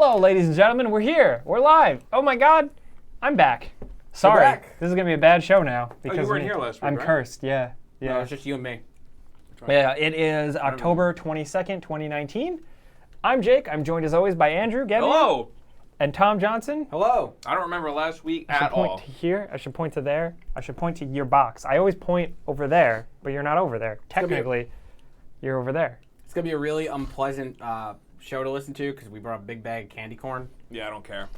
Hello, ladies and gentlemen. We're here. We're live. Oh my God, I'm back. Sorry, this is gonna be a bad show now because you weren't here last week, I'm right? cursed. Yeah. No, it's just you and me. Right. Yeah, it is October 22nd, 2019. I'm Jake. I'm joined as always by Andrew, Gavin, Hello. and Tom Johnson. Hello. I don't remember last week I should at point all. to here. I should point to there. I should point to your box. I always point over there, but you're not over there. Technically, you're over there. It's going to be a really unpleasant show to listen to because we brought a big bag of candy corn. Yeah, I don't care.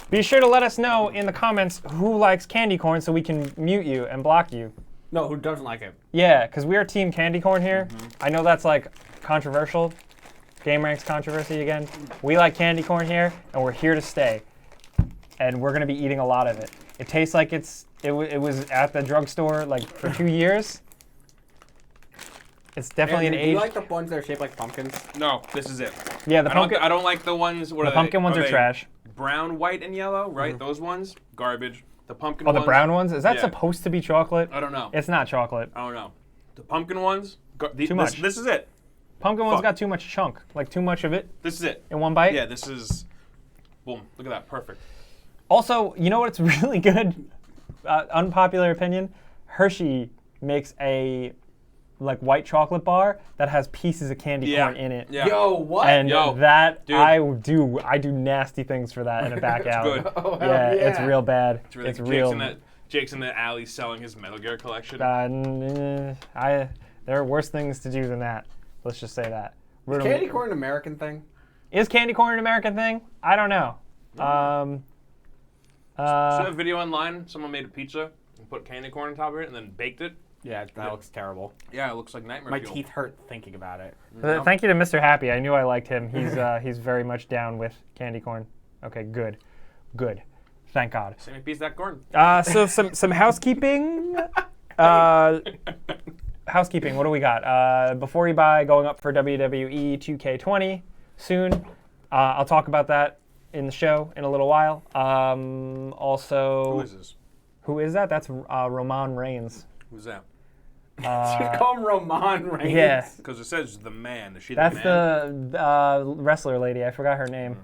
Be sure to let us know in the comments who likes candy corn so we can mute you and block you. No, who doesn't like it? Yeah, because we are team candy corn here. I know that's like controversial. Game ranks controversy again. We like candy corn here, and we're here to stay. And we're gonna be eating a lot of it. It tastes like it was at the drugstore like for 2 years. It's definitely Andrew, an do you age. like the ones that are shaped like pumpkins? No, this is it. Yeah, the pumpkin. I don't like the ones. What The are pumpkin ones are they trash. Brown, white, and yellow, right? Those ones, garbage. The pumpkin Oh, ones. the brown ones? Is that Yeah. supposed to be chocolate? I don't know. It's not chocolate. I don't know. The pumpkin ones. Too much. This is it. Pumpkin ones Fuck. got too much chunk, like too much of it This is it. in one bite. Yeah, this is. Boom. Look at that. Perfect. Also, you know what's really good? Unpopular opinion. Hershey makes a like white chocolate bar that has pieces of candy corn in it. Yeah. Yo, what? And Yo, that dude. I do nasty things for that in a back alley. good. Oh, hell Yeah, it's real bad. It's really real. Jake's in the alley selling his Metal Gear collection. There are worse things to do than that. Let's just say that. Is candy corn an American thing? Is candy corn an American thing? I don't know. Saw a video online. Someone made a pizza and put candy corn on top of it and then baked it. Yeah, that looks terrible. Yeah, it looks like nightmare My fuel. teeth hurt thinking about it. Thank you to Mr. Happy. I knew I liked him. He's very much down with candy corn. Okay, good. Thank God. Same piece of that corn. So some housekeeping. Housekeeping. What do we got? Before you buy, going up for WWE 2K20 soon. I'll talk about that in the show in a little while. Also, Who is this? who is that? That's Roman Reigns. Who's that? Should call him Roman Reigns. Yeah, Because it says the man. Is she that's the man? the wrestler lady. I forgot her name.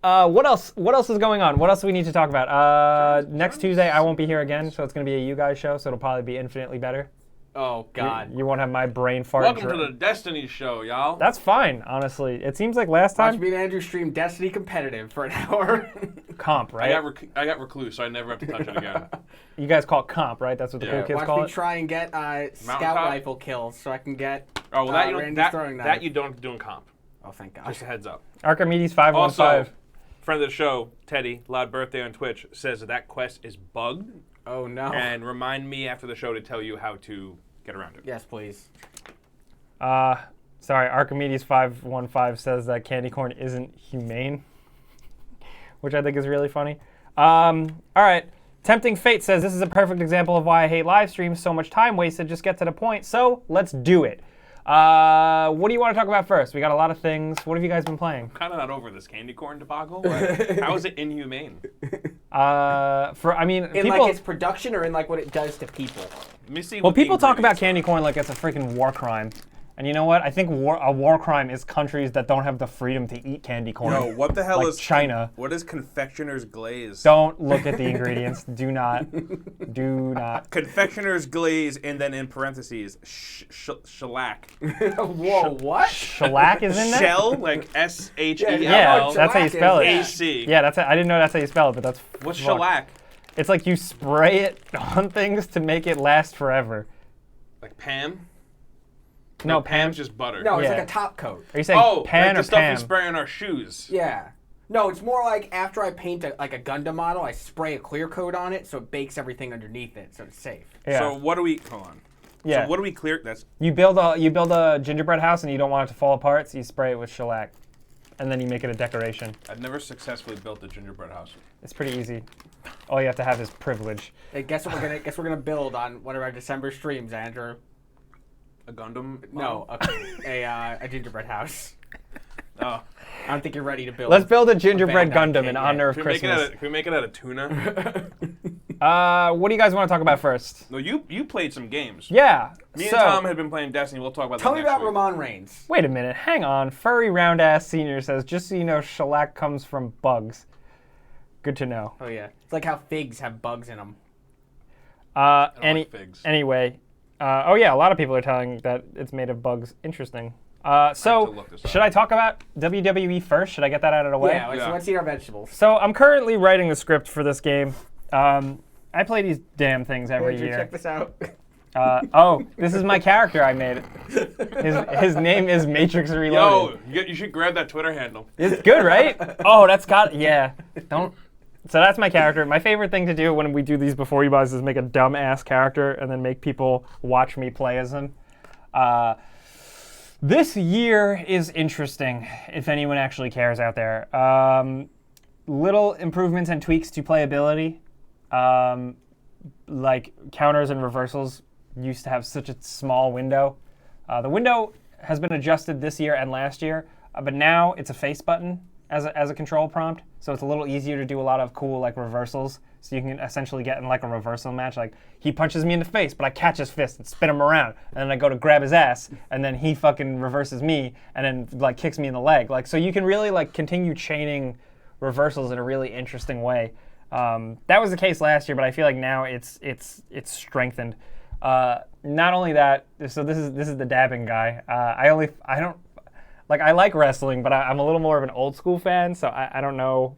What else? What else is going on? What else do we need to talk about? Next Tuesday, I won't be here again, so it's going to be a you guys show, so it'll probably be infinitely better. Oh, God. You won't have my brain fart. Welcome to the Destiny show, y'all. That's fine, honestly. It seems like last Watch time. me and Andrew stream Destiny competitive for an hour. Comp, right? I got recluse, so I never have to touch it again. You guys call it comp, right? That's what the cool kids Watch call me it? try and get scout Top? rifle kills so I can get Oh, well, that you don't. Randy's That, throwing that knife. you don't do in comp. Oh, thank God. Just a heads up. Archimedes 515. Also, friend of the show, Teddy, loud birthday on Twitch, says that quest is bugged, Oh, no. and remind me after the show to tell you how to get around it. Yes, please. Sorry, Archimedes 515 says that candy corn isn't humane, which I think is really funny. All right. Tempting Fate says this is a perfect example of why I hate live streams. So much time wasted. Just get to the point. So let's do it. What do you want to talk about first? We got a lot of things. What have you guys been playing? I'm kind of not over this candy corn debacle. Like, how is it inhumane? In In people. like its production or in like what it does to people? Let me see. Well, what the people talk about ingredients candy corn like it's a freaking war crime. And you know what? I think a war crime is countries that don't have the freedom to eat candy corn. are. No, what the hell like is China? What is confectioner's glaze? Don't look at the ingredients. Do not. Do not. Confectioner's glaze, and then in parentheses, shellac. Whoa, what? Shellac is in there? Shell, like S-H-E-L-L. Yeah, that's how you spell it. A-C. Yeah, I didn't know that's how you spell it, but that's. What's fuck. shellac? It's like you spray it on things to make it last forever. Like Pam? No, Pam's just butter. No, it's Yeah. like a top coat. Are you saying Oh, pan like or the stuff Pam? we spray on our shoes. Yeah. No, it's more like after I paint a Gundam model, I spray a clear coat on it so it bakes everything underneath it, so it's safe. Yeah. So what do we? Hold on. Yeah. So what do we clear? That's You build a gingerbread house and you don't want it to fall apart, so you spray it with shellac, and then you make it a decoration. I've never successfully built a gingerbread house. It's pretty easy. All you have to have is privilege. Hey, guess what we're gonna build on one of our December streams, Andrew? A Gundam? No, a gingerbread house. Oh. I don't think you're ready to build. Let's build a gingerbread Van Dyke Gundam cake, in yeah. honor of Can we, make it Christmas. out of, can we make it out of tuna? What do you guys want to talk about first? No, you played some games. Yeah. Me and Tom had been playing Destiny. We'll talk about that Tell me next about week. Ramon Reigns. Wait a minute. Hang on. Furry round ass senior says, just so you know, shellac comes from bugs. Good to know. Oh yeah, it's like how figs have bugs in them. I don't like figs. Anyway, oh yeah, a lot of people are telling that it's made of bugs. Interesting. So, look this up. should I talk about WWE first? Should I get that out of the way? Yeah, Yeah. let's eat our vegetables. So I'm currently writing the script for this game. I play these damn things every Did you year. check this out? Oh, this is my character I made. His name is Matrix Reloaded. Yo, you should grab that Twitter handle. It's good, right? Oh, that's got yeah. Don't. So that's my character. My favorite thing to do when we do these before you buys is make a dumb ass character and then make people watch me play as him. This year is interesting, if anyone actually cares out there. Little improvements and tweaks to playability. Like counters and reversals used to have such a small window. The window has been adjusted this year and last year, but now it's a face button as a control prompt, so it's a little easier to do a lot of cool like reversals. So you can essentially get in like a reversal match. Like he punches me in the face, but I catch his fist and spin him around, and then I go to grab his ass, and then he fucking reverses me, and then like kicks me in the leg. Like so you can really like continue chaining reversals in a really interesting way. That was the case last year, but I feel like now it's strengthened. Not only that, so this is the dabbing guy. I like wrestling, but I'm a little more of an old school fan, so I don't know.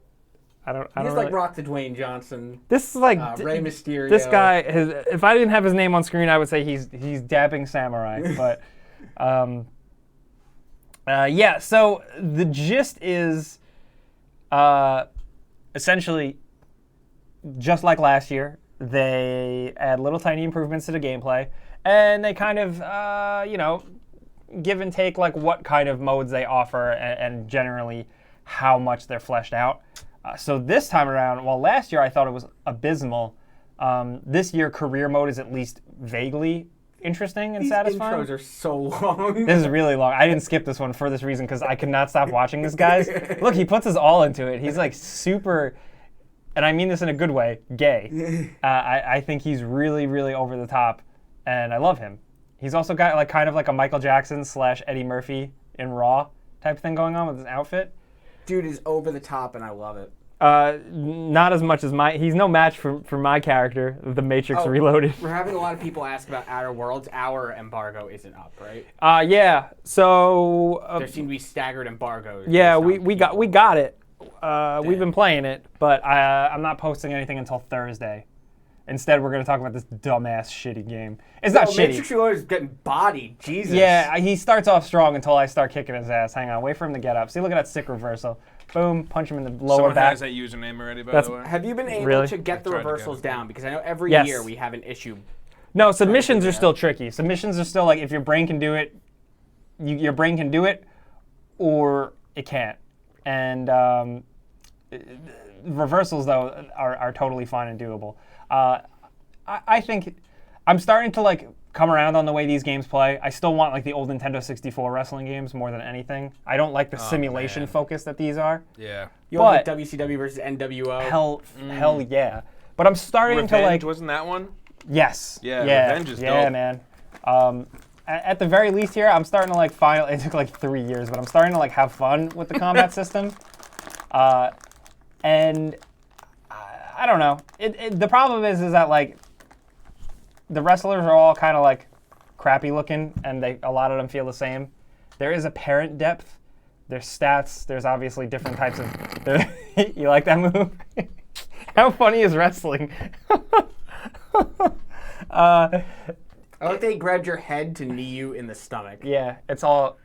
I don't He's really, like Rock to Dwayne Johnson. This is like Rey Mysterio. This guy, if I didn't have his name on screen, I would say he's dabbing samurai. But yeah, so the gist is essentially just like last year, they add little tiny improvements to the gameplay, and they kind of give and take like what kind of modes they offer and generally how much they're fleshed out. So this time around, while last year I thought it was abysmal, this year career mode is at least vaguely interesting and These satisfying. intros are so long. This is really long. I didn't skip this one for this reason because I could not stop watching this guy's. Look, he puts his all into it. He's like super, and I mean this in a good way, gay. I think he's really, really over the top, and I love him. He's also got like kind of like a Michael Jackson / Eddie Murphy in Raw type thing going on with his outfit. Dude is over the top, and I love it. Not as much as he's no match for my character, the Matrix Reloaded. We're having a lot of people ask about Outer Worlds. Our embargo isn't up, right? Yeah. So There seem to be staggered embargoes. yeah, based on we people. got it. We've been playing it, but I'm not posting anything until Thursday. Instead, we're going to talk about this dumbass shitty game. It's not shitty. Matrix Reloaded is getting bodied. Jesus. Yeah, he starts off strong until I start kicking his ass. Hang on, wait for him to get up. See, look at that sick reversal. Boom, punch him in the lower Someone back. has that username already, by the way. Have you been able Really? to get the tried to reversals get it. down? Because I know every Yes. year we have an issue. No, submissions are still tricky. Submissions are still like if your brain can do it, your brain can do it, or it can't. And reversals though are totally fine and doable. I think I'm starting to like come around on the way these games play. I still want like the old Nintendo 64 wrestling games more than anything. I don't like the simulation focus that these are. Yeah. You want But- like WCW versus NWO? Hell yeah. But I'm starting Revenge, to like wasn't that one? yes. Yeah, Revenge is yeah, dope. man. At the very least here, I'm starting to like it took like 3 years, but I'm starting to like have fun with the combat system. And I don't know. The problem is that like the wrestlers are all kind of like crappy looking, and a lot of them feel the same. There is apparent depth. There's stats. There's obviously different types of. You like that move? How funny is wrestling? I like they grabbed your head to knee you in the stomach. Yeah, it's all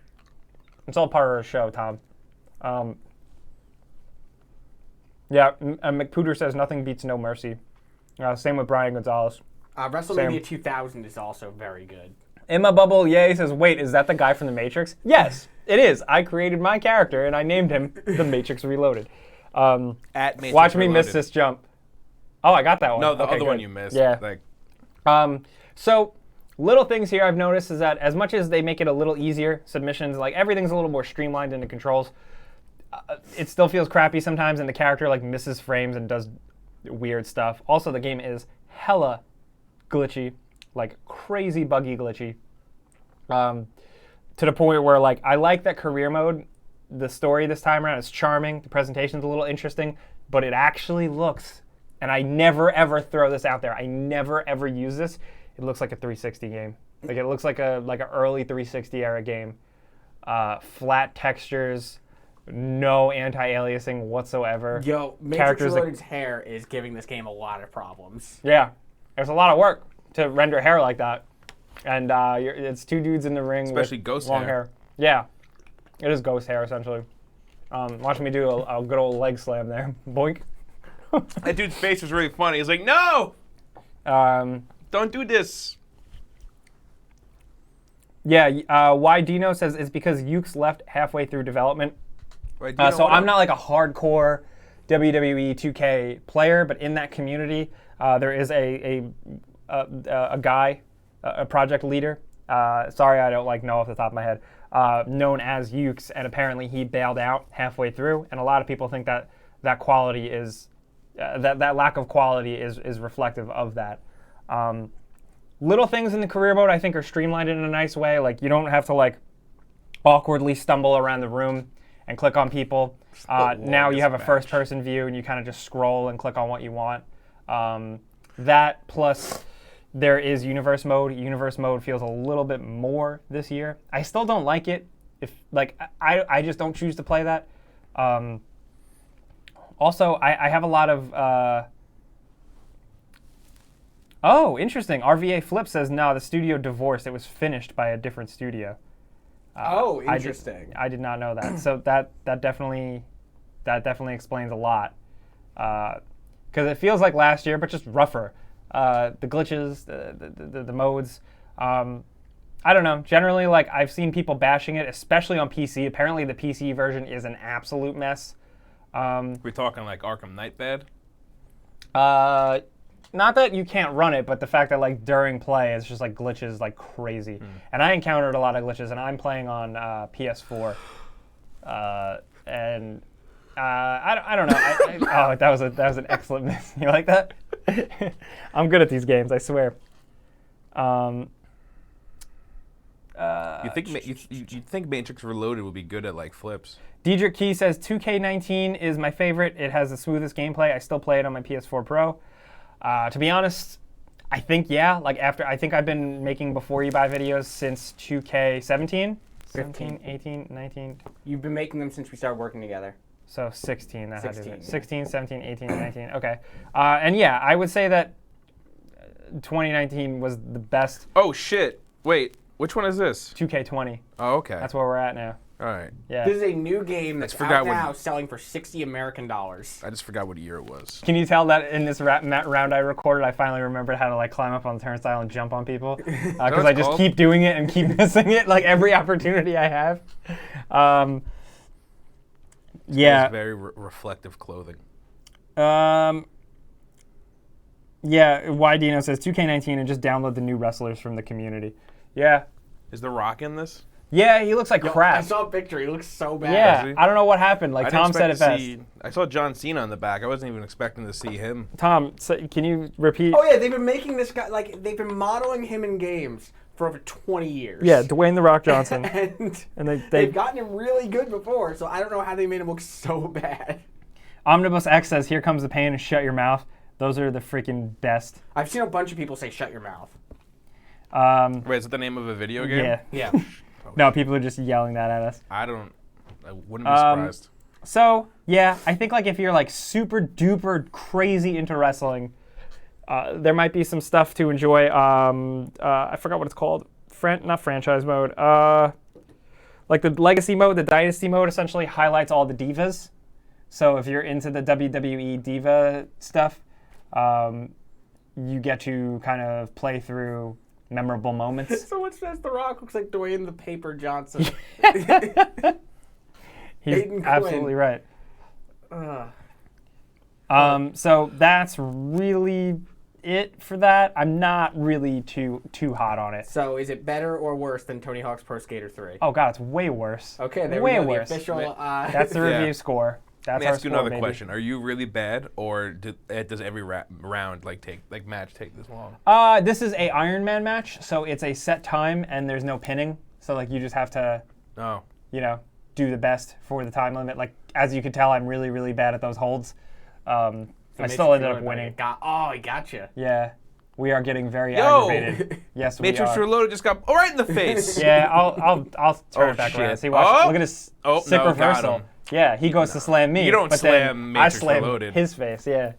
part of the show, Tom. Yeah, McPooter says nothing beats No Mercy. Same with Brian Gonzalez. WrestleMania 2000 is also very good. Emma Bubble Yay says, wait, is that the guy from The Matrix? Yes, it is. I created my character, and I named him The Matrix Reloaded. At Matrix Watch me miss Reloaded. this jump. Oh, I got that one. No, the Okay, other one good. you missed. Yeah. Like, So, little things here I've noticed is that as much as they make it a little easier, submissions, like everything's a little more streamlined in the controls, it still feels crappy sometimes, and the character like misses frames and does weird stuff. Also, the game is hella glitchy, like crazy buggy glitchy. To the point where like I like that career mode. The story this time around is charming. The presentation's a little interesting, but it actually looks, and I never ever throw this out there. I never ever use this. It looks like a 360 game. Like it looks like an early 360 era game. Flat textures, no anti-aliasing whatsoever. Yo, Matrix Reloaded's hair is giving this game a lot of problems. Yeah, there's a lot of work to render hair like that, and it's two dudes in the ring, especially with ghost long hair. Yeah, it is ghost hair essentially. Watching me do a good old leg slam there, boink. That dude's face was really funny. He's like, no, don't do this. Yeah, why Dino says it's because Ukes left halfway through development. Right, So I'm not like a hardcore WWE 2K player, but in that community, there is a guy, a project leader. Sorry, I don't know off the top of my head. Known as Ukes, and apparently he bailed out halfway through, and a lot of people think that quality is that lack of quality is reflective of that. Little things in the career mode I think are streamlined in a nice way. Like you don't have to like awkwardly stumble around the room and click on people. Now you have a first-person view and you kind of just scroll and click on what you want. That plus there is universe mode. Universe mode feels a little bit more this year. I still don't like it. If like I just don't choose to play that. Also, I have a lot of. Oh, interesting. RVA Flip says, no, the studio divorced. It was finished by a different studio. Interesting. I did not know that. So that definitely explains a lot. Because it feels like last year, but just rougher. The glitches, the modes. I don't know. Generally, like I've seen people bashing it, especially on PC. Apparently, the PC version is an absolute mess. We're talking like Arkham Knight bad? Not that you can't run it, but the fact that like during play it's just like glitches like crazy. And I encountered a lot of glitches, and I'm playing on PS4, and I don't know. Oh, that was an excellent miss. You like that? I'm good at these games, I swear. You'd think Matrix Reloaded would be good at like flips. Diedrich Key says 2K19 is my favorite. It has the smoothest gameplay. I still play it on my PS4 Pro. To be honest, I think I think I've been making before you buy videos since 2K17, 17, 18, 19. You've been making them since we started working together. So 16. That 16, had to be 16, 17, 18, 19. Okay. And yeah, I would say that 2019 was the best. Oh shit! Wait, which one is this? 2K20. Oh, okay. That's where we're at now. All right. Yeah. This is a new game that's out now, selling for $60 American. I just forgot what year it was. Can you tell that in this round I recorded, I finally remembered how to like climb up on the turnstile and jump on people? Because I just keep doing it and keep missing it like every opportunity I have. Yeah. It's very reflective clothing. Yeah, YDino says 2K19 and just download the new wrestlers from the community. Yeah. Is The Rock in this? Yeah, he looks like crap. I saw a picture. He looks so bad. Yeah, I don't know what happened. Like Tom said it best. I saw John Cena on the back. I wasn't even expecting to see him. Tom, can you repeat? Oh yeah, they've been making this guy they've been modeling him in games for over 20 years. Yeah, Dwayne The Rock Johnson. and they've gotten him really good before, so I don't know how they made him look so bad. Omnibus X says, "Here comes the pain and shut your mouth." Those are the freaking best. I've seen a bunch of people say "shut your mouth." Wait, is it the name of a video game? Yeah. Yeah. No, people are just yelling that at us. I wouldn't be surprised. So, yeah, I think like if you're like super duper crazy into wrestling, there might be some stuff to enjoy. I forgot what it's called. Not franchise mode. Like the legacy mode, the dynasty mode essentially highlights all the divas. So if you're into the WWE diva stuff, you get to kind of play through memorable moments. Someone says The Rock looks like Dwayne the Paper Johnson. He's absolutely right. So that's really it for that. I'm not really too hot on it. So is it better or worse than Tony Hawk's Pro Skater 3? Oh god, it's way worse. Okay, there way we go. Worse. The official. That's the review score. Let me our ask you sport, another baby. question. Are you really bad, or does every round match take this long? This is a Iron Man match, so it's a set time and there's no pinning. So like you just have to, Oh. do the best for the time limit. Like as you can tell, I'm really, really bad at those holds. I still ended up winning. He got you. Yeah, we are getting very aggravated. Yes, we Matrix are. Reloaded just got right in the face. Yeah, I'll turn it back shit. around. See, watch. Look at his sick no, got reversal. him. Yeah, he goes to slam me. You don't but slam then Matrix I slam Reloaded. his face. Yeah,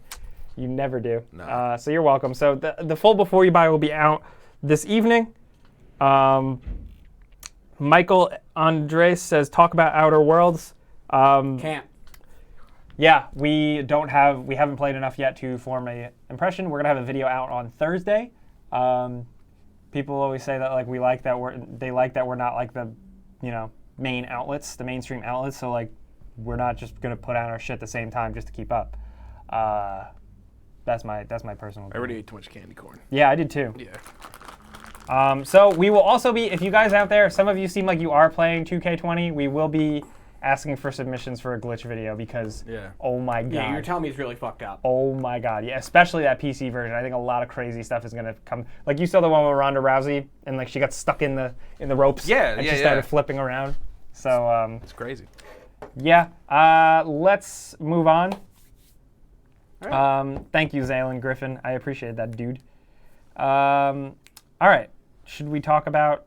you never do. No. So you're welcome. So the full Before You Buy will be out this evening. Michael Andres says, talk about Outer Worlds. Can't. Yeah, we haven't played enough yet to form an impression. We're gonna have a video out on Thursday. People always say that like they like that we're not like the, main outlets, the mainstream outlets. So like, we're not just gonna put out our shit at the same time just to keep up. That's my personal opinion. I already ate too much candy corn. Yeah, I did too. Yeah. So we will also be, if you guys out there, some of you seem like you are playing 2K20, we will be asking for submissions for a glitch video because, oh my god. Yeah, you're telling me it's really fucked up. Oh my god, yeah, especially that PC version. I think a lot of crazy stuff is gonna come. Like you saw the one with Ronda Rousey, and like she got stuck in the ropes. And she started flipping around. So it's crazy. Yeah. Let's move on. All right. Thank you, Zaylin Griffin. I appreciate that, dude. All right. Should we talk about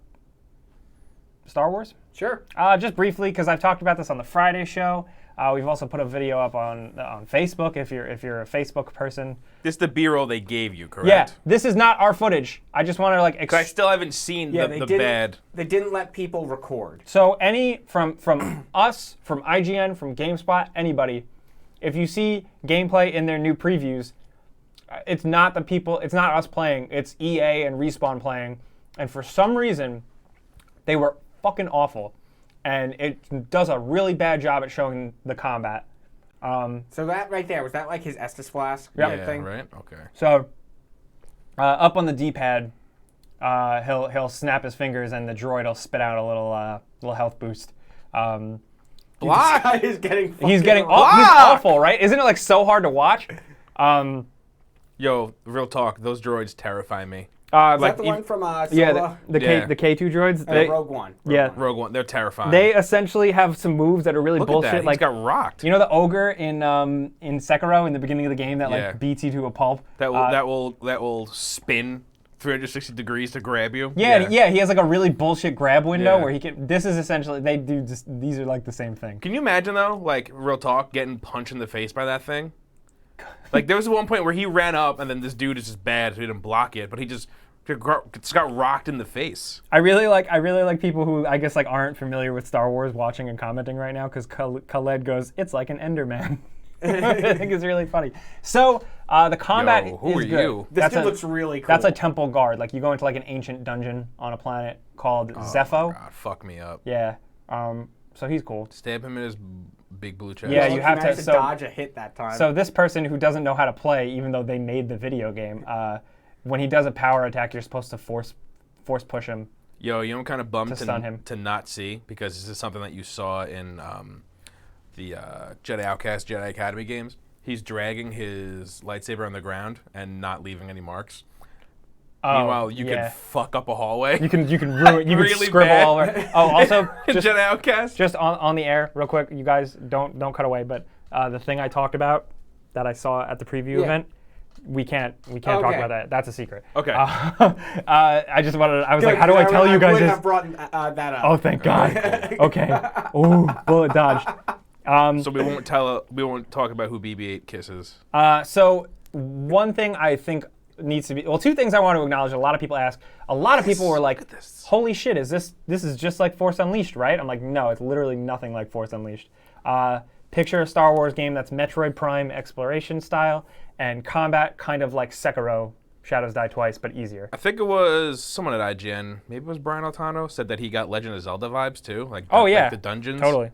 Star Wars? Sure. Just briefly, because I've talked about this on the Friday show. We've also put a video up on Facebook if you're a Facebook person. This is the B-roll they gave you, correct? Yeah, this is not our footage. I just want to like. I still haven't seen the bad. They didn't let people record. So any from us, from IGN, from GameSpot, anybody, if you see gameplay in their new previews, it's not the people. It's not us playing. It's EA and Respawn playing, and for some reason, they were fucking awful. And it does a really bad job at showing the combat. So that right there, was that like his Estus flask Yeah, thing? right? Okay. So up on the D-pad, he'll snap his fingers and the droid will spit out a little health boost. This guy is getting He's fucking he's awful, right? Isn't it like so hard to watch? Yo, real talk. Those droids terrify me. Is that the one from Solo? Yeah, the K2 droids. Rogue One. Rogue One. They're terrifying. They essentially have some moves that are really Look bullshit. at that. Like He's got rocked. You know the ogre in Sekiro in the beginning of the game that like beats you to a pulp. That will spin 360 degrees to grab you. Yeah. He has like a really bullshit grab window Yeah. where he can. This is essentially these are like the same thing. Can you imagine though, like real talk, getting punched in the face by that thing? Like there was one point where he ran up and then this dude is just bad, so he didn't block it, but he just got rocked in the face. I really like people who I guess like aren't familiar with Star Wars watching and commenting right now because Khaled goes, it's like an Enderman. I think it's really funny. So the combat who is are good. you? This dude looks really cool. That's a temple guard. Like you go into like an ancient dungeon on a planet called Zepho. Oh God, fuck me up. Yeah. So he's cool. Stab him in his big blue chest. Yeah, you have to. managed to dodge a hit that time. So this person who doesn't know how to play, even though they made the video game, when he does a power attack, you're supposed to force push him. Yo, you know I'm kind of bummed to stun him. to not see, because this is something that you saw in the Jedi Outcast, Jedi Academy games. He's dragging his lightsaber on the ground and not leaving any marks. Meanwhile, you can fuck up a hallway. You can ruin. You Really can scribble bad. all over. Oh, also just, Jedi Outcast. just on the air, real quick. You guys don't cut away. But the thing I talked about that I saw at the preview event, we can't talk about that. That's a secret. Okay. I just wanted. I was like, how do I tell you guys I would this? have brought that up. Oh, thank God. Okay. Ooh, bullet dodged. So we won't talk about who BB-8 kisses. So one thing I think needs to be, well, two things I want to acknowledge. A lot of people ask. A lot of people were like, "Holy shit, is this is just like Force Unleashed, right?" I'm like, no, it's literally nothing like Force Unleashed. Picture a Star Wars game that's Metroid Prime exploration style and combat kind of like Sekiro, Shadows Die Twice, but easier. I think it was someone at IGN, maybe it was Brian Altano, said that he got Legend of Zelda vibes too. Like like the dungeons. Totally.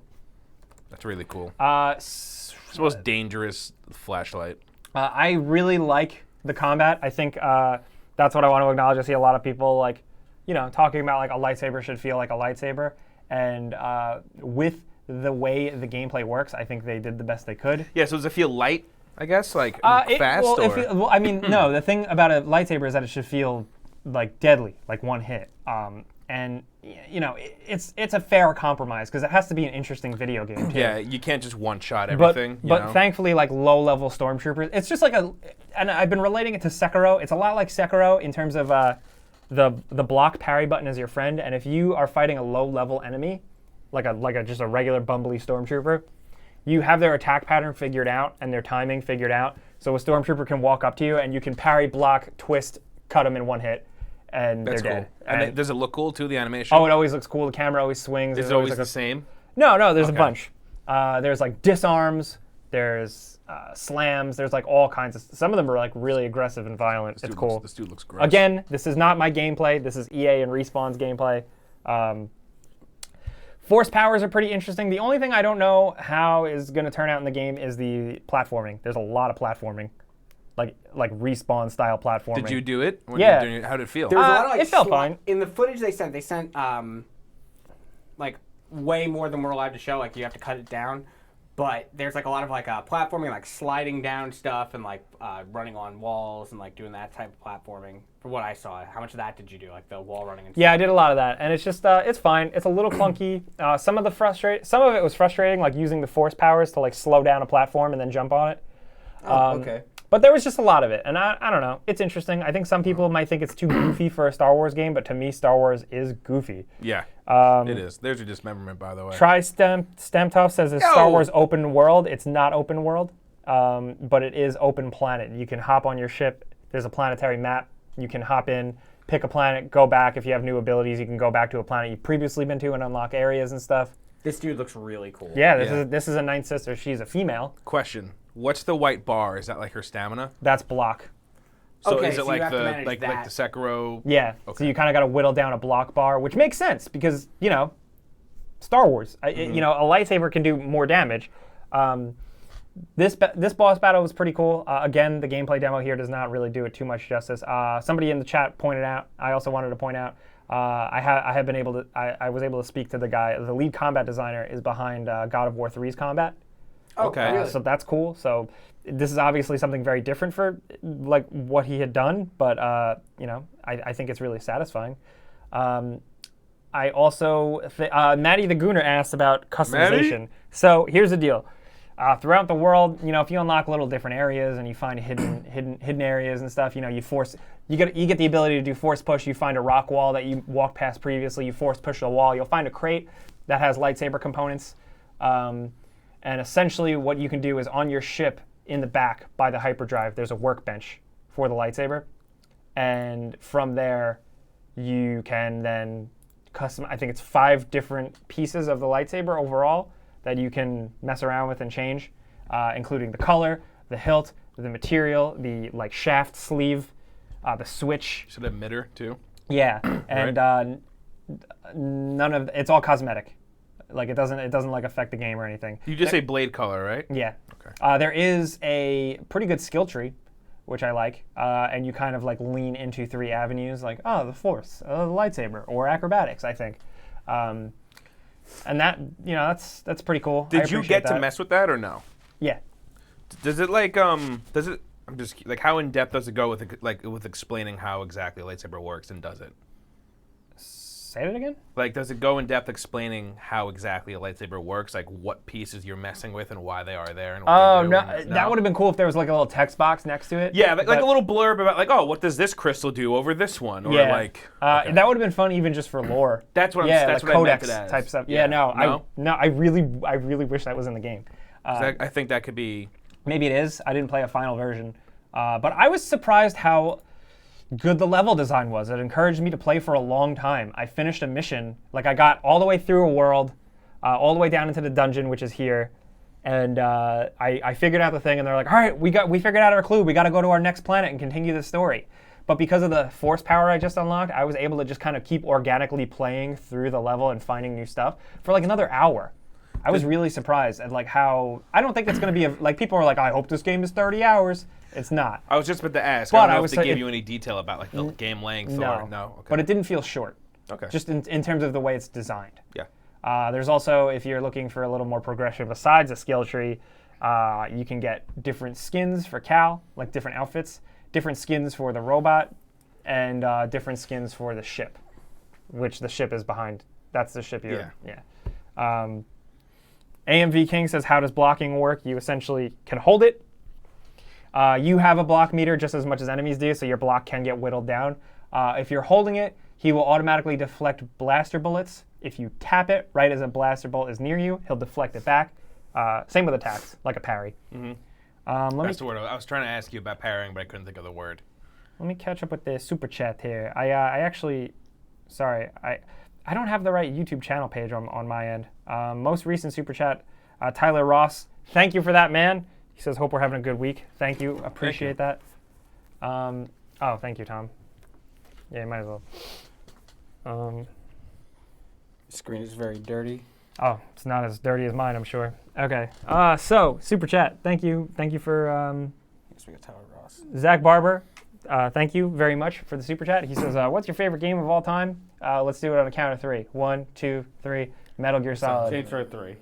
That's really cool. It's the most dangerous flashlight. I really like the combat. I think that's what I want to acknowledge. I see a lot of people like, talking about like a lightsaber should feel like a lightsaber, and with the way the gameplay works, I think they did the best they could. Yeah, so does it feel light, I guess? Like, fast? I mean, no, the thing about a lightsaber is that it should feel like deadly, like one hit. And you know, it's a fair compromise because it has to be an interesting video game too. Yeah, you can't just one-shot everything. But thankfully, like low-level stormtroopers, it's just like and I've been relating it to Sekiro. It's a lot like Sekiro in terms of the block parry button is your friend, and if you are fighting a low-level enemy, like just a regular bumbly stormtrooper, you have their attack pattern figured out and their timing figured out. So a stormtrooper can walk up to you and you can parry, block, twist, cut them in one hit. And that's they're cool. dead. And does it look cool too? The animation? Oh, it always looks cool. The camera always swings. Is it always the same? No. There's a bunch. There's like disarms. There's slams. There's like all kinds of. Some of them are like really aggressive and violent. It's cool. This dude looks great. Again, this is not my gameplay. This is EA and Respawn's gameplay. Force powers are pretty interesting. The only thing I don't know how is going to turn out in the game is the platforming. There's a lot of platforming. Like Respawn style platforming. Did you do it? Yeah. How did it feel? There was a lot of, like, it felt fine. In the footage they sent like way more than we're allowed to show. Like you have to cut it down. But there's like a lot of like platforming, like sliding down stuff and like running on walls and like doing that type of platforming. From what I saw, how much of that did you do? Like the wall running and stuff? Yeah, I did a lot of that, and it's just it's fine. It's a little clunky. Some of it was frustrating, like using the force powers to like slow down a platform and then jump on it. Okay. But there was just a lot of it, and I don't know. It's interesting. I think some people might think it's too goofy for a Star Wars game, but to me, Star Wars is goofy. Yeah, it is. There's your dismemberment, by the way. Stemtoff says it's Star Wars open world. It's not open world, but it is open planet. You can hop on your ship. There's a planetary map. You can hop in, pick a planet, go back. If you have new abilities, you can go back to a planet you've previously been to and unlock areas and stuff. This dude looks really cool. Yeah, this is a Ninth Sister. She's a female. Question. What's the white bar? Is that like her stamina? That's block. So Okay, is it so you like have to the manage like that. the Sekiro? Yeah. Okay. So you kind of got to whittle down a block bar, which makes sense because, you know, Star Wars. You know, a lightsaber can do more damage. This boss battle was pretty cool. Again, the gameplay demo here does not really do it too much justice. Somebody in the chat pointed out, I also wanted to point out, I was able to speak to the guy. The lead combat designer is behind God of War 3's combat. Okay. Really? So that's cool. So this is obviously something very different for like what he had done, but you know, I think it's really satisfying. I also Maddie the Gooner asked about customization. Maddie? So here's the deal. Throughout the world, you know, if you unlock little different areas and you find hidden areas and stuff, you know, you get the ability to do force push. You find a rock wall that you walked past previously. You force push the wall. You'll find a crate that has lightsaber components. And essentially what you can do is on your ship in the back by the hyperdrive, there's a workbench for the lightsaber. And from there, you can then custom, I think it's 5 different pieces of the lightsaber overall that you can mess around with and change, including the color, the hilt, the material, the like shaft sleeve, the switch. Should have emitter too. Yeah, and none of it's all cosmetic. Like it doesn't like affect the game or anything. You just say blade color, right? Yeah. Okay. There is a pretty good skill tree, which I like, and you kind of like lean into 3 avenues, like the force, the lightsaber, or acrobatics. I think, and that that's pretty cool. Did you get to mess with that or no? Yeah. Does it like I'm just like how in depth does it go with explaining how exactly a lightsaber works, and does it? Say it again? Like, does it go in depth explaining how exactly a lightsaber works, like what pieces you're messing with and why they are there? And what they do? No, that would have been cool if there was like a little text box next to it. Yeah, like a little blurb about like, oh, what does this crystal do over this one? Or yeah. like, that would have been fun even just for lore. That's what that's what codex I meant it as. type stuff. Yeah. I really wish that was in the game. I think that could be. Maybe it is. I didn't play a final version, but I was surprised how good the level design was. It encouraged me to play for a long time. I finished a mission, like I got all the way through a world, all the way down into the dungeon, which is here, and I figured out the thing, and they're like, all right, we figured out our clue. We got to go to our next planet and continue the story. But because of the force power I just unlocked, I was able to just kind of keep organically playing through the level and finding new stuff for like another hour. I was really surprised at like how, I don't think it's going to be, like people are like, I hope this game is 30 hours. It's not. I was just about to ask. But I don't know if they give you any detail about like the game length no, or no. Okay. But it didn't feel short. Okay. Just in terms of the way it's designed. Yeah. There's also, if you're looking for a little more progression besides a skill tree, you can get different skins for Cal, like different outfits, different skins for the robot, and different skins for the ship, which the ship is behind. That's the ship you're... Yeah. AMV King says, how does blocking work? You essentially can hold it. You have a block meter just as much as enemies do, so your block can get whittled down. If you're holding it, he will automatically deflect blaster bullets. If you tap it right as a blaster bullet is near you, he'll deflect it back. Same with attacks, like a parry. That's the word. I was trying to ask you about parrying, but I couldn't think of the word. Let me catch up with the super chat here. I actually, sorry, I don't have the right YouTube channel page on my end. Most recent super chat, Tyler Ross. Thank you for that, man. He says, hope we're having a good week. Thank you. Appreciate that. Oh, thank you, Tom. Yeah, you might as well. The screen is very dirty. Oh, it's not as dirty as mine, I'm sure. Okay. So, super chat. Thank you. Thank you for Guess we got Tyler Ross. Zach Barber. Thank you very much for the super chat. He says, what's your favorite game of all time? Let's do it on a count of 3. 1, 2, 3. Metal Gear Solid. Saints Row 3.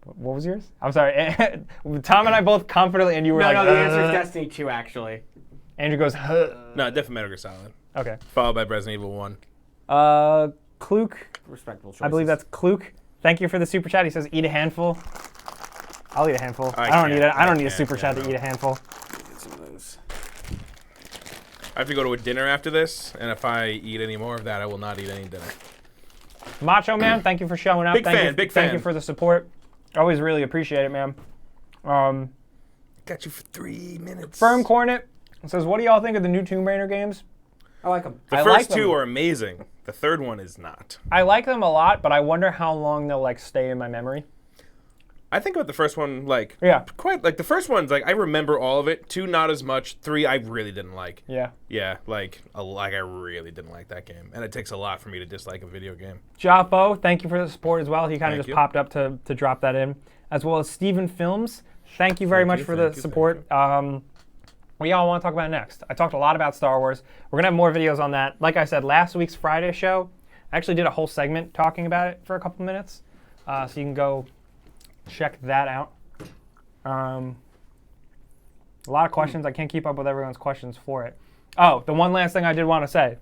What was yours? I'm sorry. Tom and I both confidently, and you were No, like, the answer is Destiny 2, actually. Andrew goes, No, definitely Metal Gear Solid. Okay. Followed by Resident Evil 1. Kluke. Respectable choices. I believe that's Kluke. Thank you for the super chat. He says, eat a handful. I'll eat a handful. I don't need a super chat to eat a handful. Get some of those. I have to go to a dinner after this, and if I eat any more of that, I will not eat any dinner. Macho Man, thank you for showing up. Big fan. Thank you for the support. Always really appreciate it, man. Got you for 3 minutes. Firm Cornet says, what do y'all think of the new Tomb Raider games? I like them. The first 2 are amazing. The third one is not. I like them a lot, but I wonder how long they'll like stay in my memory. I think about the first one, like, Yeah. quite, like, the first one's, like, I remember all of it. 2, not as much. 3, I really didn't like. Yeah. Yeah, like I really didn't like that game. And it takes a lot for me to dislike a video game. Joppo, thank you for the support as well. He kind of Thank just you. popped up to drop that in. As well as Steven Films. Thank you very much for the support. What y'all want to talk about next? I talked a lot about Star Wars. We're going to have more videos on that. Like I said, last week's Friday show, I actually did a whole segment talking about it for a couple minutes. So you can go check that out. A lot of questions. I can't keep up with everyone's questions for it. Oh, the one last thing I did want to say,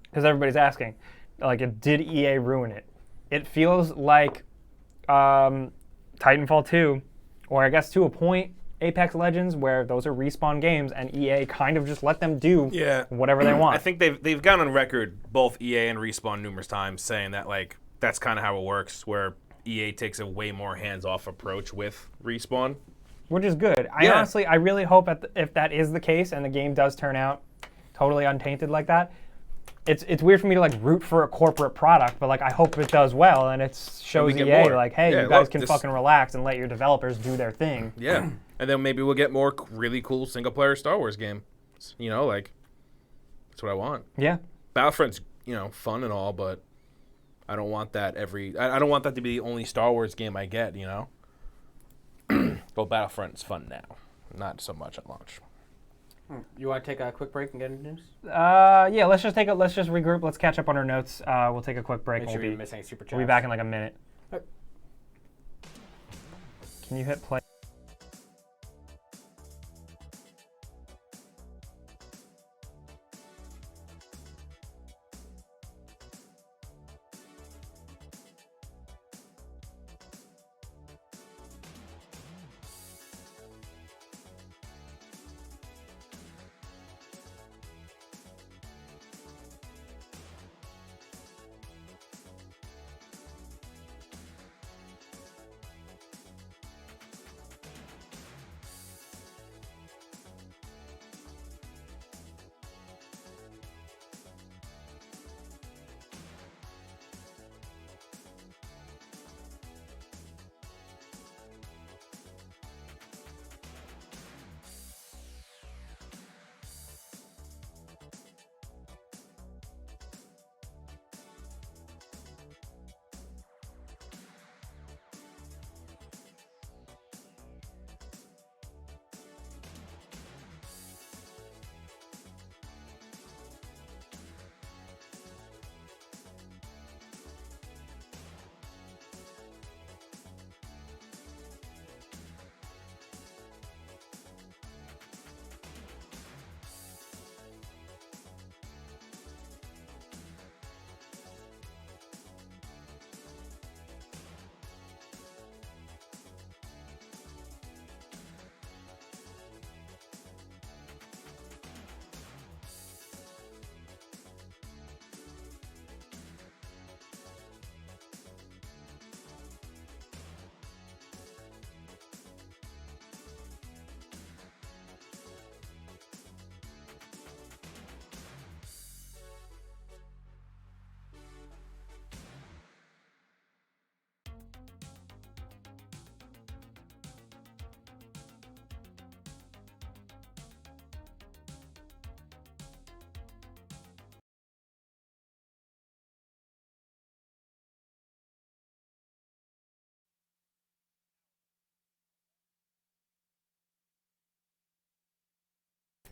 because everybody's asking, like, did EA ruin it? It feels like Titanfall 2, or I guess to a point, Apex Legends, where those are Respawn games, and EA kind of just let them do whatever they want. I think they've gone on record, both EA and Respawn, numerous times, saying that, like, that's kind of how it works, where EA takes a way more hands-off approach with Respawn. Which is good. I really hope if that is the case and the game does turn out totally untainted like that, it's weird for me to like root for a corporate product, but like I hope it does well and it shows EA like, hey, you guys can fucking relax and let your developers do their thing. Yeah, and then maybe we'll get more really cool single-player Star Wars game. You know, like that's what I want. Yeah. Battlefront's fun and all, but I don't want that I don't want that to be the only Star Wars game I get. You know. Well, Battlefront's fun now, not so much at launch. You want to take a quick break and get into news? Yeah, let's just regroup. Let's catch up on our notes. We'll take a quick break. Make sure you miss any super chats. We'll be back in like a minute. Okay. Can you hit play?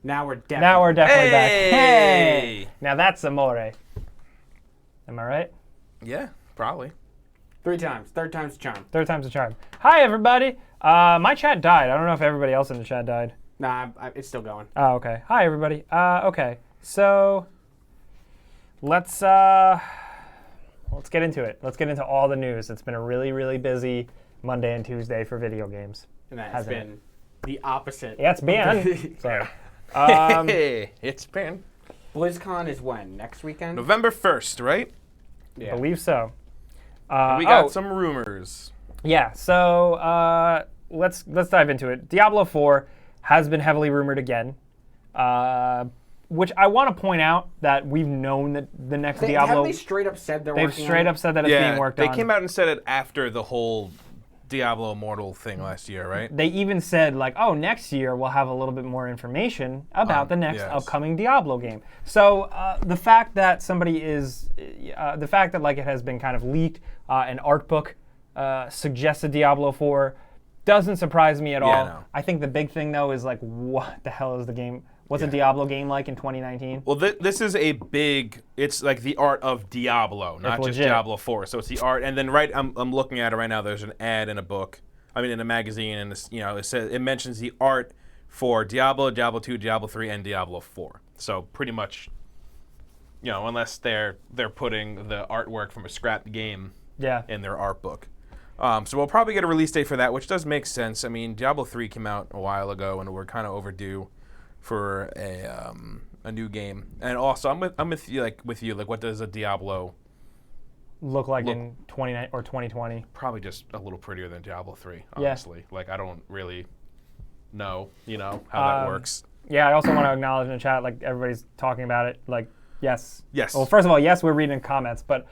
Now we're definitely. back. Hey! Hey! Now that's amore. Am I right? Yeah, probably. 3 times. Third time's the charm. Third time's a charm. Hi, everybody. My chat died. I don't know if everybody else in the chat died. Nah, it's still going. Oh, okay. Hi, everybody. Okay. So let's get into it. Let's get into all the news. It's been a really, really busy Monday and Tuesday for video games. And that has Hasn't been the opposite. Yeah, it's been. Sorry. Hey, it's been BlizzCon is when? Next weekend? November 1st, right? Yeah. Believe so. We got some rumors. Yeah, so let's dive into it. Diablo 4 has been heavily rumored again, which I want to point out that we've known that the next Diablo. Have they straight up said they're working They've straight on up said that it's being worked on. They came out and said it after the whole Diablo Immortal thing last year, right? They even said like, oh, next year we'll have a little bit more information about the next upcoming Diablo game. So the fact that somebody is, the fact that like it has been kind of leaked, an art book suggested Diablo 4 doesn't surprise me at all. No. I think the big thing though is like, what the hell is the game? What's a Diablo game like in 2019? Well, this is a big. It's like the art of Diablo, not just legit. Diablo 4. So it's the art, and then I'm looking at it right now. There's an ad in a book. I mean, in a magazine, and it's, it mentions the art for Diablo, Diablo 2, Diablo 3, and Diablo 4. So pretty much, unless they're putting the artwork from a scrapped game in their art book. So we'll probably get a release date for that, which does make sense. I mean, Diablo 3 came out a while ago, and we're kind of overdue for a new game. And also, I'm with you. Like, what does a Diablo look like in 2020? Probably just a little prettier than Diablo 3, honestly. Like, I don't really know, how that works. Yeah, I also want to acknowledge in the chat, like everybody's talking about it. Like, yes. Yes. Well, first of all, yes, we're reading comments, but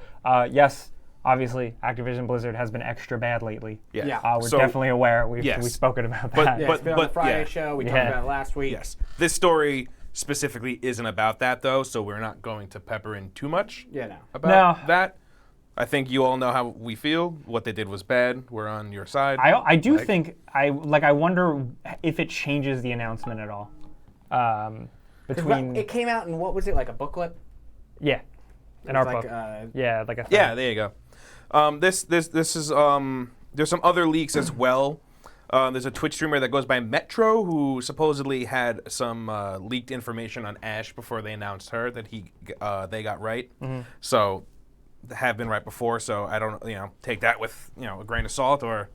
yes. Obviously, Activision Blizzard has been extra bad lately. Yeah. We're definitely aware. We've spoken about that. It's been on the Friday show. We talked about it last week. Yes. This story specifically isn't about that, though, so we're not going to pepper in too much about that. I think you all know how we feel. What they did was bad. We're on your side. I do think, I wonder if it changes the announcement at all. It came out in, what was it, like a booklet? Yeah. An art like, book. like a Yeah, there you go. This is there's some other leaks as well. There's a Twitch streamer that goes by Metro who supposedly had some leaked information on Ash before they announced her that they got right. Mm-hmm. So have been right before. So I don't take that with a grain of salt or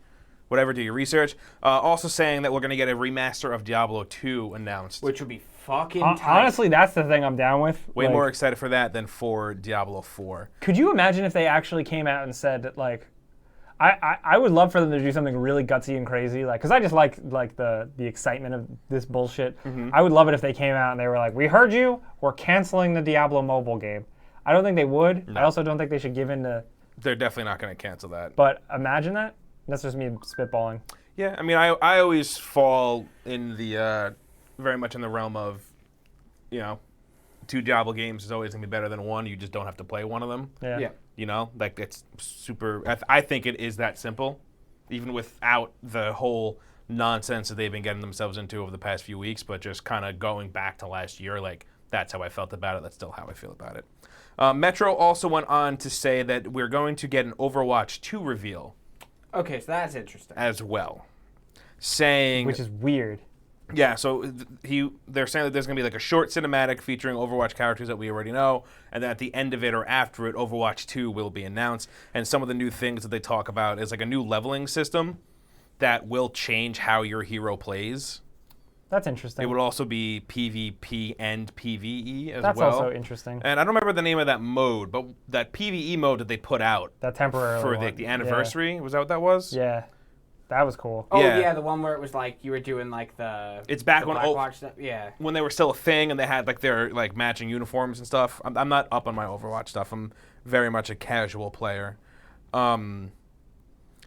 whatever. Do your research. Also saying that we're going to get a remaster of Diablo 2 announced, which would be fucking tight. Honestly, that's the thing I'm down with. Way more excited for that than for Diablo 4. Could you imagine if they actually came out and said that, like, I would love for them to do something really gutsy and crazy, like, because I just like the excitement of this bullshit. Mm-hmm. I would love it if they came out and they were like, we heard you, we're canceling the Diablo mobile game. I don't think they would. No. I also don't think they should give in to... They're definitely not going to cancel that. But imagine that. That's just me spitballing. Yeah, I mean, I always fall in the... very much in the realm of, 2 Diablo games is always going to be better than 1. You just don't have to play one of them. Yeah. Like it's super... I think it is that simple, even without the whole nonsense that they've been getting themselves into over the past few weeks, but just kind of going back to last year, like, that's how I felt about it. That's still how I feel about it. Metro also went on to say that we're going to get an Overwatch 2 reveal. Okay, so that's interesting. As well. Saying... Which is weird. Yeah, so they're saying that there's going to be like a short cinematic featuring Overwatch characters that we already know, and then at the end of it or after it, Overwatch 2 will be announced. And some of the new things that they talk about is like a new leveling system that will change how your hero plays. That's interesting. It would also be PvP and PvE as well. That's also interesting. And I don't remember the name of that mode, but that PvE mode that they put out. That temporary for the anniversary, was that what that was? Yeah. That was cool. Oh yeah, the one where it was like you were doing like the. It's back when Overwatch stuff. Yeah. When they were still a thing and they had like their like matching uniforms and stuff. I'm not up on my Overwatch stuff. I'm very much a casual player.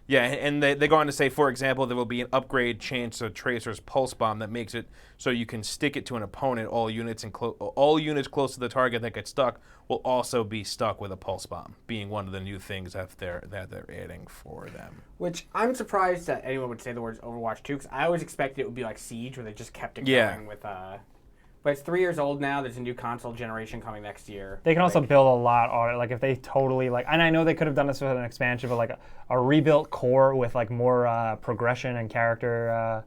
Yeah, and they go on to say, for example, there will be an upgrade change to Tracer's Pulse Bomb that makes it so you can stick it to an opponent. All units close to the target that get stuck will also be stuck with a Pulse Bomb, being one of the new things that they're adding for them. Which I'm surprised that anyone would say the words Overwatch 2, because I always expected it would be like Siege, where they just kept it going But it's 3 years old now. There's a new console generation coming next year. They can also build a lot on it. Like if they totally like, and I know they could have done this with an expansion, but like a rebuilt core with like more progression and character, a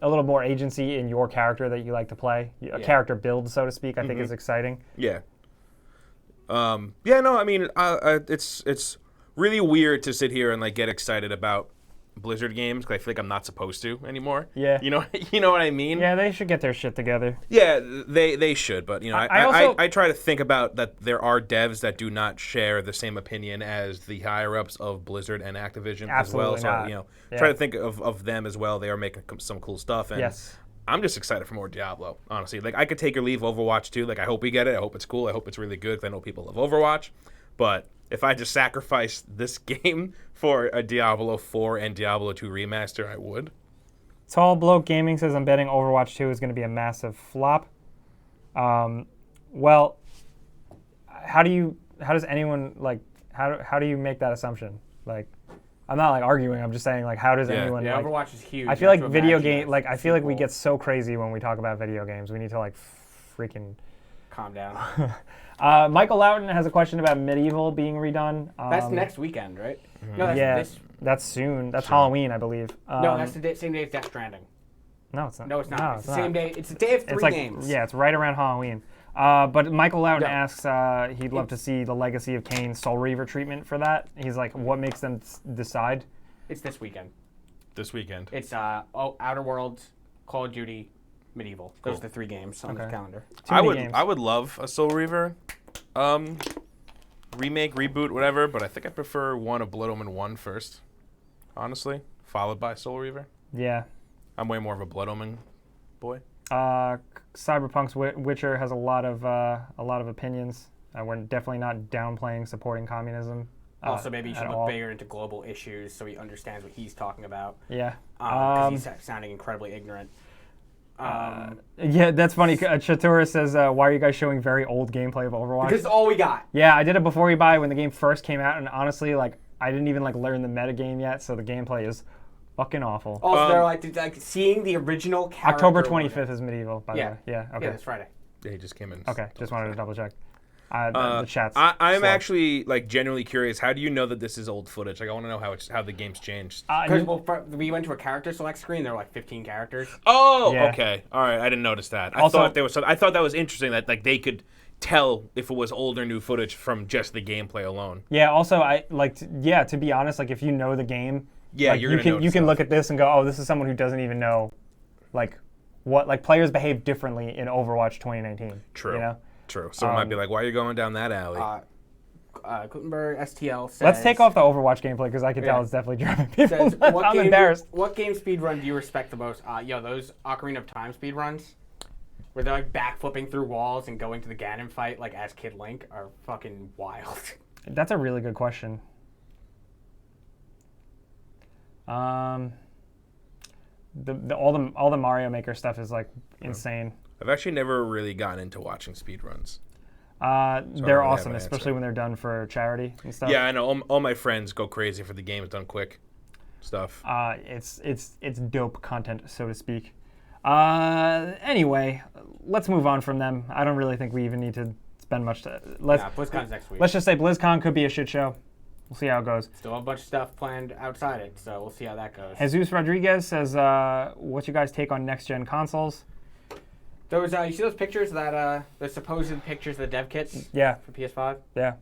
little more agency in your character that you like to play. A character build, so to speak, I think is exciting. Yeah. No, I mean, it's really weird to sit here and like get excited about Blizzard games because I feel like I'm not supposed to anymore. Yeah. You know what I mean? Yeah, they should get their shit together. Yeah, they should, but I try to think about that there are devs that do not share the same opinion as the higher ups of Blizzard and Activision as well. Absolutely So not. try to think of them as well. They are making some cool stuff, and Yes. I'm just excited for more Diablo. Honestly, like I could take or leave Overwatch too. Like I hope we get it. I hope it's cool. I hope it's really good because I know people love Overwatch, but if I just sacrifice this game for a Diablo 4 and Diablo 2 remaster, I would. Tall Bloke Gaming says, I'm betting Overwatch 2 is going to be a massive flop. Well, how does anyone, like, how do you make that assumption? Like, I'm not, like, arguing. I'm just saying, like, how does anyone, Yeah, like, Overwatch is huge. I feel like video game, like, I feel like we get so crazy when we talk about video games. We need to, like, freaking... Calm down. Michael Loudon has a question about Medieval being redone. That's next weekend, right? No, that's that's soon. That's Halloween, I believe. no, that's the same day as Death Stranding. No, it's not. No, it's not. No, it's the same day. It's a day of three It's like, games. yeah, it's right around Halloween. But Michael Loudon Yeah. asks he'd love to see the Legacy of Kain Soul Reaver treatment for that. He's like, what makes them decide? It's this weekend. This weekend. It's Outer Worlds, Call of Duty, Medieval. Those are the 3 games on the calendar. I games. would love a Soul Reaver remake, reboot, whatever, but I think I prefer one of Blood Omen 1 first, honestly, followed by Soul Reaver. Yeah. I'm way more of a Blood Omen boy. Cyberpunk's Witcher has a lot of opinions. We're definitely not downplaying supporting communism. Also, maybe you should at look all. bigger into global issues so he understands what he's talking about. Yeah. Because he's sounding incredibly ignorant. Yeah, that's funny. Chatura says, why are you guys showing very old gameplay of Overwatch? Because it's all we got. Yeah, I did it before we buy when the game first came out, and honestly, like, I didn't even like learn the metagame yet, so the gameplay is fucking awful. Also, they're like seeing the original character. October 25th is Medieval, by the way. Yeah, okay. Yeah, it's Friday. Yeah, he just came in. Okay, just wanted to double check. The chat's I'm slow. actually like genuinely curious. How do you know that this is old footage? Like, I want to know how the game's changed. Because we went to a character select screen. There were like 15 characters. Oh, Yeah. okay, all right. I didn't notice that. Also- I thought that was interesting that like they could tell if it was old or new footage from just the gameplay alone. Yeah, also, to be honest, like, if you know the game, Yeah, like, you're you gonna can notice you can stuff. look at this and go, oh, this is someone who doesn't even know, like, what, like, players behave differently in Overwatch 2019. True. You know? True. So it might be like, why are you going down that alley? Gutenberg STL says. Let's take off the Overwatch gameplay because I can tell Yeah. it's definitely driving people. Says, nuts. I'm embarrassed. What game speed run do you respect the most? Those Ocarina of Time speed runs, where they're like backflipping through walls and going to the Ganon fight like as Kid Link, are fucking wild. That's a really good question. All the Mario Maker stuff is like insane. I've actually never really gotten into watching speedruns. They're really awesome, have an especially answer. when they're done for charity and stuff. Yeah, I know. All my friends go crazy for the games done quick stuff. It's dope content, so to speak. Anyway, let's move on from them. I don't really think we even need to spend much. BlizzCon's next week. Let's just say BlizzCon could be a shit show. We'll see how it goes. Still have a bunch of stuff planned outside it, so we'll see how that goes. Jesus Rodriguez says, "What's your guys' take on next-gen consoles?" Those you see those pictures the supposed pictures of the dev kits Yeah, for PS5? yeah.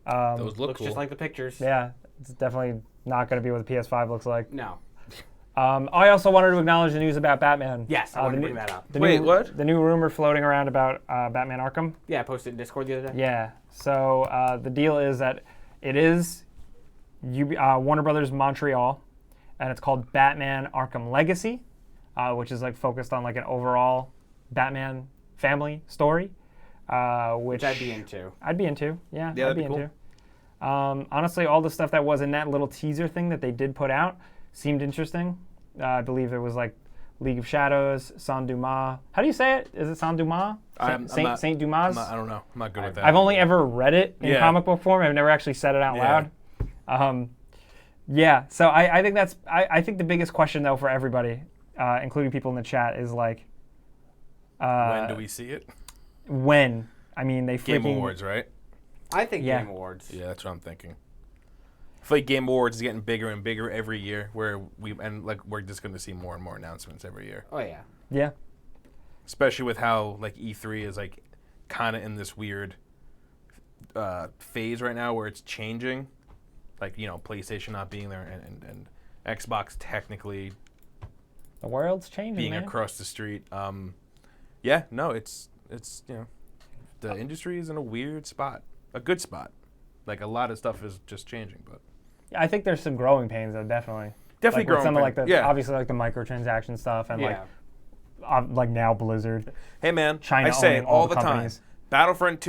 Those look Looks cool. just like the pictures. Yeah, it's definitely not going to be what the PS5 looks like. No. I also wanted to acknowledge the news about Batman. Yes, I wanted to bring that up. Wait, what? The new rumor floating around about Batman Arkham. Yeah, I posted in Discord the other day. Yeah. So the deal is that it is Warner Brothers Montreal, and it's called Batman Arkham Legacy, which is like focused on like an overall Batman family story, which I'd be into. I'd be into. Yeah, Yeah, I'd that'd be into. Honestly, all the stuff that was in that little teaser thing that they did put out seemed interesting. I believe it was like League of Shadows, Saint Dumas. How do you say it? Is it Saint Dumas? Saint Dumas? I don't know. I'm not good with that. I've only ever read it in Yeah. comic book form. I've never actually said it out Yeah. loud. So I think I think the biggest question though for everybody, including people in the chat, is like, When do we see it? When? I mean, they freaking... Game Awards, right? I think Yeah. Game Awards. Yeah, that's what I'm thinking. I feel like Game Awards is getting bigger and bigger every year, where we're just going to see more and more announcements every year. Oh yeah. Yeah. Especially with how like E3 is like kind of in this weird phase right now where it's changing, like PlayStation not being there and Xbox technically The world's changing, being man. across the street. Yeah, no, it's the industry is in a weird spot, a good spot. Like a lot of stuff is just changing, but I think there's some growing pains, though, definitely. definitely Like with growing. some of like the yeah. obviously like the microtransaction stuff and Yeah. like now Blizzard. Hey man, China I say it owning all all the the time. companies. Battlefront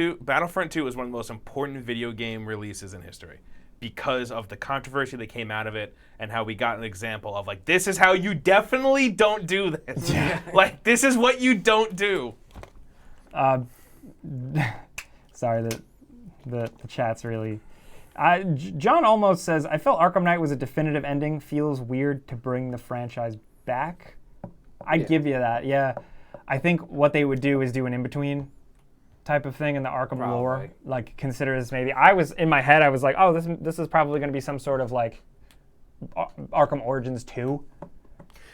2 is one of the most important video game releases in history because of the controversy that came out of it and how we got an example of like this is how you definitely don't do this. Like this is what you don't do. Sorry, the chat's really. John almost says, I felt Arkham Knight was a definitive ending. Feels weird to bring the franchise back. I'd give you that, yeah. I think what they would do is do an in-between type of thing in the Arkham lore. Probably. Like, consider this maybe. I was, in my head, I was like, oh, this is probably going to be some sort of, like, Arkham Origins 2.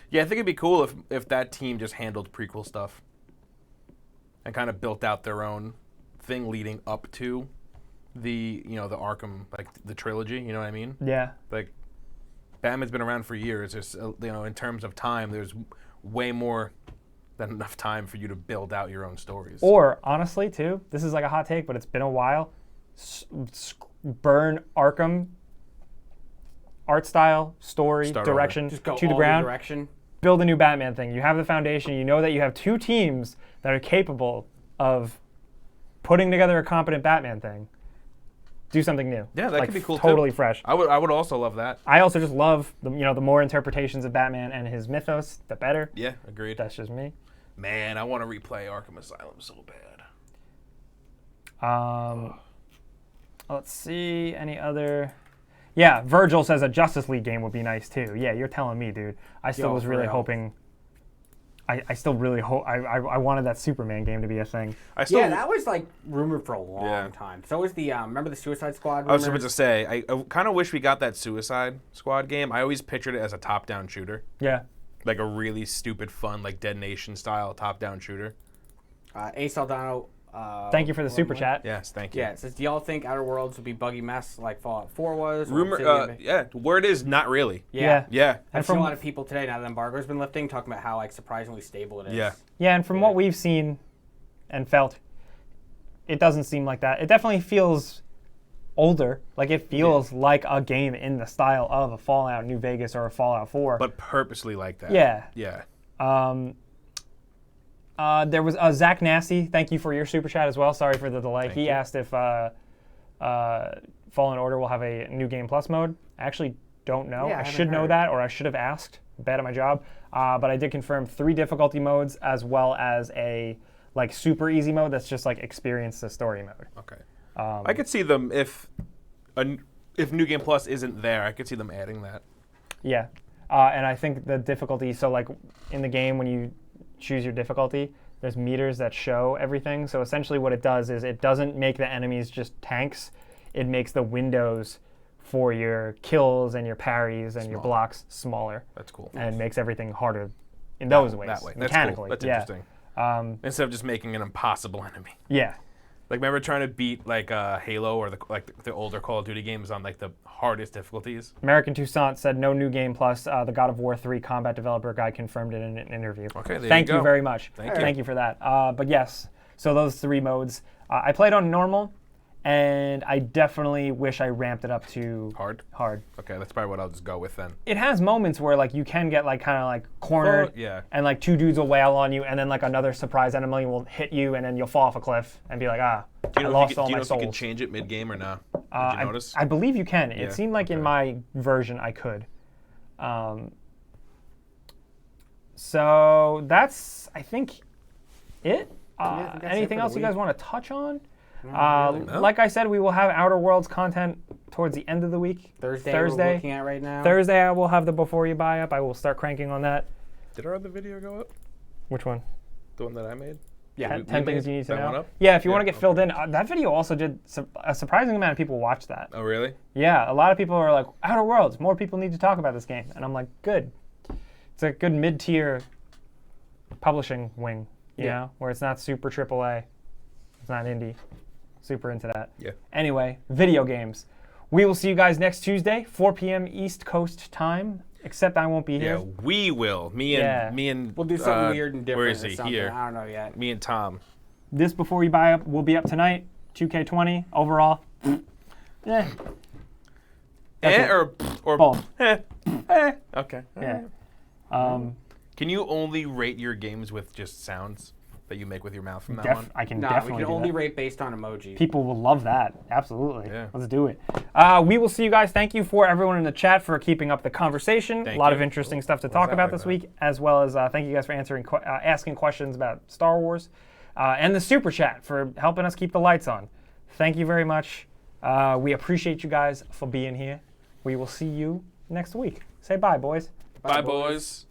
Yeah, I think it'd be cool if that team just handled prequel stuff and kind of built out their own thing leading up to the the Arkham, like the trilogy. You know what I mean? Yeah. Like Batman's been around for years. There's in terms of time, there's way more than enough time for you to build out your own stories. Or, honestly, too, this is like a hot take, but it's been a while. Burn Arkham art style, story, Start direction Just go to the all ground. the direction. Build a new Batman thing. You have the foundation. You know that you have two teams that are capable of putting together a competent Batman thing. Do something new. Yeah, that like, could be cool, too. Totally fresh. I would also love that. I also just love the more interpretations of Batman and his mythos, the better. Yeah, agreed. That's just me. Man, I want to replay Arkham Asylum so bad. Let's see any other. Yeah, Virgil says a Justice League game would be nice too. Yeah, you're telling me, dude. I still Yo, was for really real. hoping. I still really hope. I wanted that Superman game to be a thing. I still. Yeah, that was like rumored for a long Yeah. time. So was the remember the Suicide Squad? I was rumors? about to say, I kind of wish we got that Suicide Squad game. I always pictured it as a top-down shooter, Yeah. like a really stupid, fun, like Dead Nation style top-down shooter. Ace Aldano. Thank you for the what- super what? chat. Yes, thank you. Yeah, it says, do y'all think Outer Worlds would be buggy mess like Fallout 4 was? or Rumor, Obsidian? yeah. Word is not really. Yeah. Yeah. I've from- seen a lot of people today, now that embargo's been lifting, talking about how like surprisingly stable it is. Yeah. Yeah, and from what we've seen and felt, it doesn't seem like that. It definitely feels older. Like it feels like a game in the style of a Fallout New Vegas or a Fallout 4. But purposely like that. yeah. Yeah. There was Zach Nasty. Thank you for your super chat as well. Sorry for the delay. Thank He you. asked if Fallen Order will have a new game plus mode. I actually don't know. Yeah, I I haven't should know heard. that, or I should have asked. Bad at my job. But I did confirm 3 difficulty modes as well as a like super easy mode that's just like experience the story mode. Okay. I could see them if New Game Plus isn't there. I could see them adding that. Yeah, and I think the difficulty. So like in the game when you choose your difficulty, there's meters that show everything. So essentially what it does is it doesn't make the enemies just tanks. It makes the windows for your kills and your parries and your Smaller. blocks smaller. That's cool. And makes everything harder in those ways. That way. That's mechanically. cool. That's yeah. interesting. Instead of just making an impossible enemy. Yeah. Like remember trying to beat like Halo or the older Call of Duty games on like the hardest difficulties. American Toussaint said no new game plus. The God of War 3 combat developer guy confirmed it in an interview. Okay, there Thank you go. very much. Thank you. For that. But yes, so those 3 modes. I played on normal, and I definitely wish I ramped it up to Hard. hard. Okay, that's probably what I'll just go with then. It has moments where like you can get like kind of like cornered, Yeah. and like 2 dudes will wail on you, and then like another surprise enemy will hit you, and then you'll fall off a cliff and be like, I lost all Do you my know if you can souls. change it mid game or no? Did you I, notice? I believe you can. Yeah, It seemed like in okay. my version I could. So that's, I think, it. I think that's it Anything for the else you guys week. want to touch on? really. No. Like I said, we will have Outer Worlds content towards the end of the week. Thursday we're looking at right now. Thursday I will have the Before You Buy up. I will start cranking on that. Did our other video go up? Which one? The one that I made? Yeah. We 10 things made you need to that know. one up? Yeah, if you Yeah, want to get filled in, that video also did a surprising amount of people watched that. Oh, really? Yeah, a lot of people are like, Outer Worlds, more people need to talk about this game. And I'm like, good. It's a good mid-tier publishing wing, you know, where it's not super AAA. It's not indie. Super into that. Yeah. Anyway, video games. We will see you guys next Tuesday, 4 p.m. East Coast time, except I won't be here. Yeah, we will. Me and We'll do something weird and different. Where is or he? something. Here. I don't know yet. Me and Tom. This Before We Buy Up will be up tonight. 2K20 overall. Yeah. That's it. Or Both. Okay. Yeah. Can you only rate your games with just sounds that you make with your mouth from now on? I can No, we definitely can do only that. rate based on emoji. People will love that. Absolutely. Yeah. Let's do it. We will see you guys. Thank you for everyone in the chat for keeping up the conversation. Thank a lot you. of interesting stuff to What was talk that about like this that? week, as well as thank you guys for asking questions about Star Wars, and the super chat for helping us keep the lights on. Thank you very much. We appreciate you guys for being here. We will see you next week. Say bye, boys. Bye, boys.